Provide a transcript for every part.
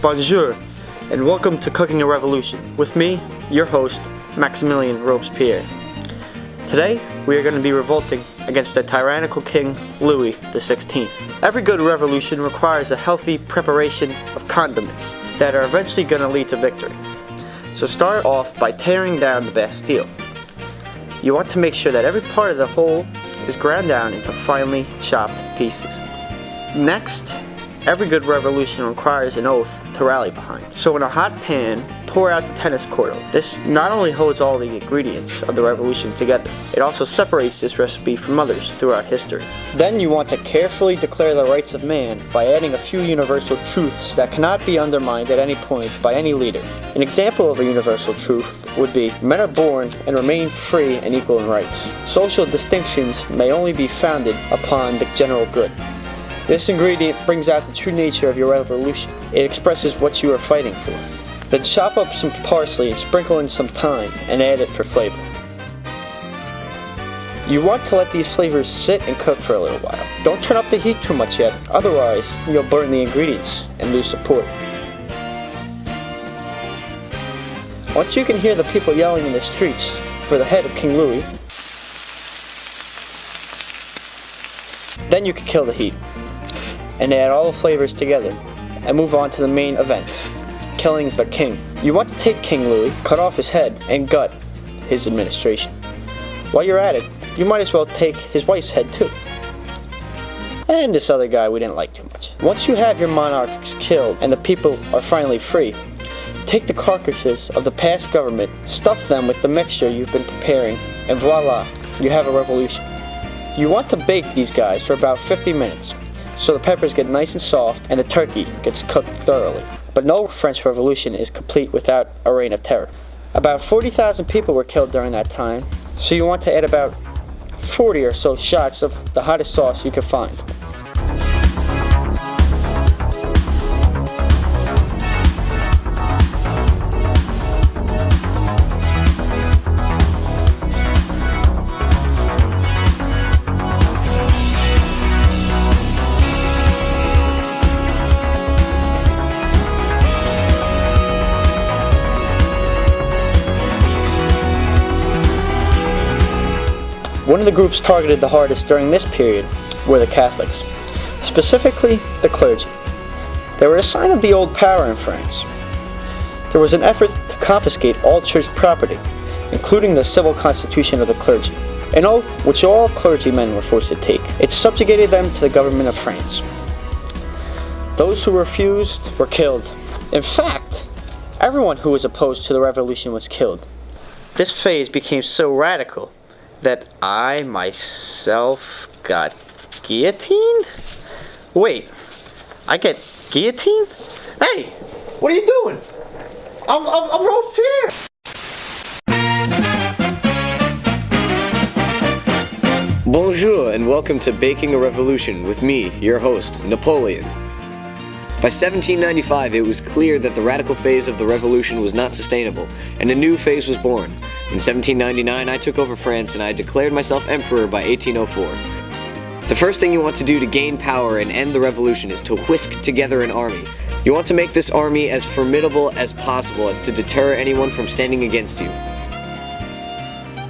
bonjour, and welcome to Cooking a Revolution with me, your host, Maximilian Robespierre. Today, we are going to be revolting against the tyrannical King Louis XVI. Every good revolution requires a healthy preparation of condiments that are eventually going to lead to victory. So start off by tearing down the Bastille. You want to make sure that every part of the whole is ground down into finely chopped pieces. Next, every good revolution requires an oath to rally behind. So in a hot pan, pour out the tennis court oath. This not only holds all the ingredients of the revolution together, it also separates this recipe from others throughout history. Then you want to carefully declare the rights of man by adding a few universal truths that cannot be undermined at any point by any leader. An example of a universal truth would be, men are born and remain free and equal in rights. Social distinctions may only be founded upon the general good. This ingredient brings out the true nature of your revolution. It expresses what you are fighting for. Then chop up some parsley and sprinkle in some thyme and add it for flavor. You want to let these flavors sit and cook for a little while. Don't turn up the heat too much yet, otherwise you'll burn the ingredients and lose support. Once you can hear the people yelling in the streets for the head of King Louis, then you can kill the heat and add all the flavors together and move on to the main event, killing the king. You want to take King Louis, cut off his head, and gut his administration. While you're at it, you might as well take his wife's head too. And this other guy we didn't like too much. Once you have your monarchs killed and the people are finally free, take the carcasses of the past government, stuff them with the mixture you've been preparing, and voila, you have a revolution. You want to bake these guys for about 50 minutes, so the peppers get nice and soft and the turkey gets cooked thoroughly. But no French Revolution is complete without a reign of terror. About 40,000 people were killed during that time, so you want to add about 40 or so shots of the hottest sauce you can find. One of the groups targeted the hardest during this period were the Catholics, specifically the clergy. They were a sign of the old power in France. There was an effort to confiscate all church property, including the civil constitution of the clergy, an oath which all clergymen were forced to take. It subjugated them to the government of France. Those who refused were killed. In fact, everyone who was opposed to the revolution was killed. This phase became so radical that I myself got guillotined? Wait, I get guillotined? Hey, what are you doing? I'm Robespierre! Bonjour and welcome to Baking a Revolution with me, your host, Napoleon. By 1795, it was clear that the radical phase of the revolution was not sustainable, and a new phase was born. In 1799, I took over France and I declared myself emperor by 1804. The first thing you want to do to gain power and end the revolution is to whisk together an army. You want to make this army as formidable as possible as to deter anyone from standing against you.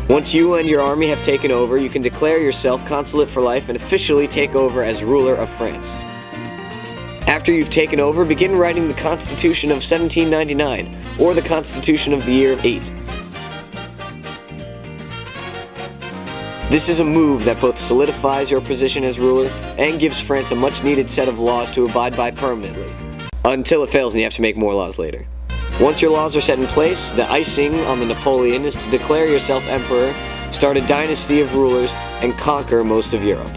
Once you and your army have taken over, you can declare yourself consulate for life and officially take over as ruler of France. After you've taken over, begin writing the Constitution of 1799, or the Constitution of the Year 8. This is a move that both solidifies your position as ruler and gives France a much-needed set of laws to abide by permanently, until it fails and you have to make more laws later. Once your laws are set in place, the icing on the Napoleon is to declare yourself emperor, start a dynasty of rulers, and conquer most of Europe.